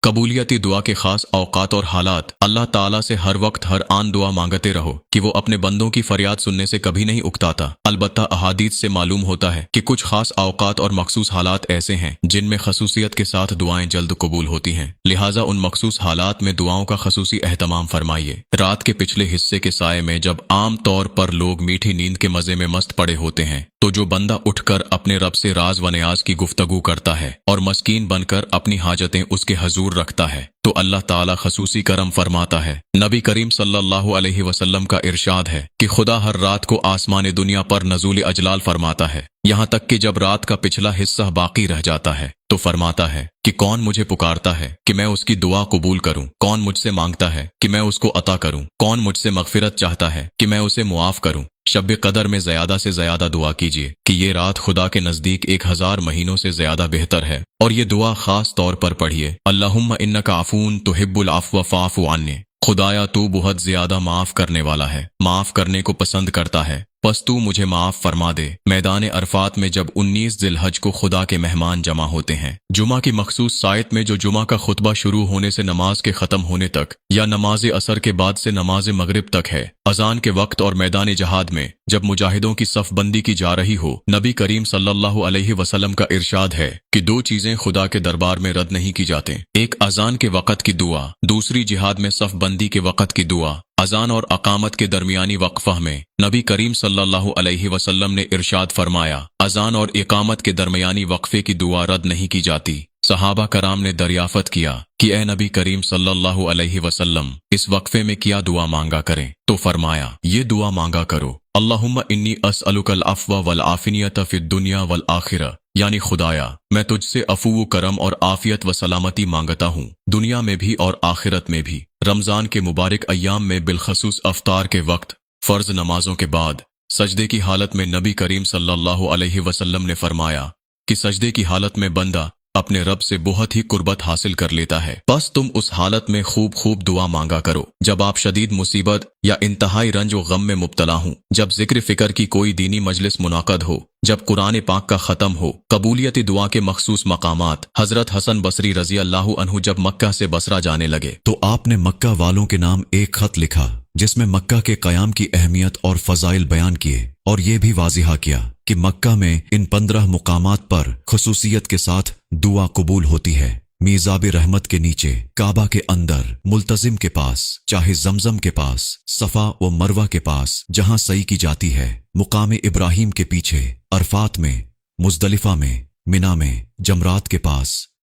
कबूलियती दुआ के खास औकात और हालात। अल्लाह ताला से हर वक्त हर आन दुआ मांगते रहो कि वो अपने बंदों की फरियाद सुनने से कभी नहीं उकताता। अलबत्ता अहादीस से मालूम होता है कि कुछ खास औकात और मखसूस हालात ऐसे हैं जिनमें खसूसियत के साथ दुआएं जल्द कबूल होती हैं। लिहाजा उन मखसूस हालात में दुआओं का खसूसी एहतमाम फरमाइए। रात के पिछले हिस्से के साये में जब आम तौर पर लोग मीठी नींद के मजे में मस्त पड़े होते हैं, तो जो बंदा उठकर अपने रब से राज व नियाज की गुफ्तगू करता है और मस्कीन बनकर अपनी हाजतें उसके हजूर रखता है, तो अल्लाह ताला खसूसी करम फरमाता है। नबी करीम सल्लल्लाहु अलैहि वसल्लम का इरशाद है कि खुदा हर रात को आसमान दुनिया पर नज़ूल अजलाल फरमाता है, यहाँ तक कि जब रात का पिछला हिस्सा बाकी रह जाता है तो फरमाता है कि कौन मुझे पुकारता है कि मैं उसकी दुआ कबूल करूं, कौन मुझसे मांगता है कि मैं उसको अता करूं, कौन मुझसे मगफिरत चाहता है कि मैं उसे मुआफ करूं। शब कदर में ज्यादा से ज्यादा दुआ कीजिए कि ये रात खुदा के नजदीक 1000 महीनों से ज्यादा बेहतर है। और ये दुआ खास तौर पर पढ़िए, अल्लाहुम्मा इन्नका अफून तुहिब्बुल अफ़्व फ़अफ़ु अन्नी। खुदाया तू बहुत ज्यादा माफ करने वाला है, माफ करने को पसंद करता है, बस तू मुझे माफ फरमा दे। मैदान अरफात में जब 19 जिलहज को खुदा के मेहमान जमा होते हैं, जुमा की मखसूस सायत में जो जुमा का खुतबा शुरू होने से नमाज के खत्म होने तक या नमाज असर के बाद से नमाज मगरिब तक है, अजान के वक्त और मैदान जहाद में जब मुजाहिदों की सफ बंदी की जा रही हो, नबी करीम सल्लल्लाहु अलैहि वसल्लम का इरशाद है कि 2 चीजें खुदा के दरबार में रद्द नहीं की जाते, एक अजान के वक़्त की दुआ, दूसरी जिहाद में सफ बंदी के वक़्त की दुआ। अजान और अकामत के दरमियानी वक्फा में नबी करीम सल्लल्लाहु अलैहि वसल्लम ने इरशाद फरमाया, अजान और इकामत के दरमियानी वक्फे की दुआ रद्द नहीं की जाती। सहाबा कराम ने दरियाफत किया कि ए नबी करीम सल्लल्लाहु अलैहि वसल्लम, इस वक्फे में क्या दुआ मांगा करें? तो फरमाया, ये दुआ मांगा करो, अल्लाहुम्मा इन्नी अस्अलुकल अफ़्व वल आफ़ियत फ़िद दुनिया वल आखिरा, यानी खुदाया मैं तुझसे अफू करम और आफियत व सलामती मांगता हूँ, दुनिया में भी और आखिरत में भी। रमजान के मुबारक अय्याम में बिलखसूस अफ्तार के वक्त, फर्ज नमाजों के बाद सजदे की हालत में नबी करीम सल्लल्लाहु अलैहि वसल्लम ने फरमाया कि सजदे की हालत में बंदा अपने रब से बहुत ही कुर्बत हासिल कर लेता है। बस तुम उस हालत में खूब खूब दुआ मांगा करो जब आप शदीद मुसीबत या इंतहाई रंज व गम में मुब्तला हूँ, जब जिक्र फिक्र की कोई दीनी मजलिस मुनाकद हो, जब कुरान पाक का खत्म हो। कबूलियती दुआ के मखसूस मकामात। हजरत हसन बसरी रजी अल्लाह अन्हु जब मक्का से बसरा जाने लगे तो आपने मक्का वालों के नाम एक खत लिखा जिसमें मक्का के क़याम की अहमियत और फजाइल बयान किए और ये भी वाजिहा किया कि मक्का में इन 15 मुकामात पर खुसूसियत के साथ दुआ कबूल होती है। मीज़ाब रहमत के नीचे, काबा के अंदर, मुल्तजिम के पास, चाहे जमजम के पास, सफा व मरवा के पास जहां सई की जाती है, मुकाम इब्राहिम के पीछे, अरफात में, मुजदलिफा में, मिना में, जमरात के पास,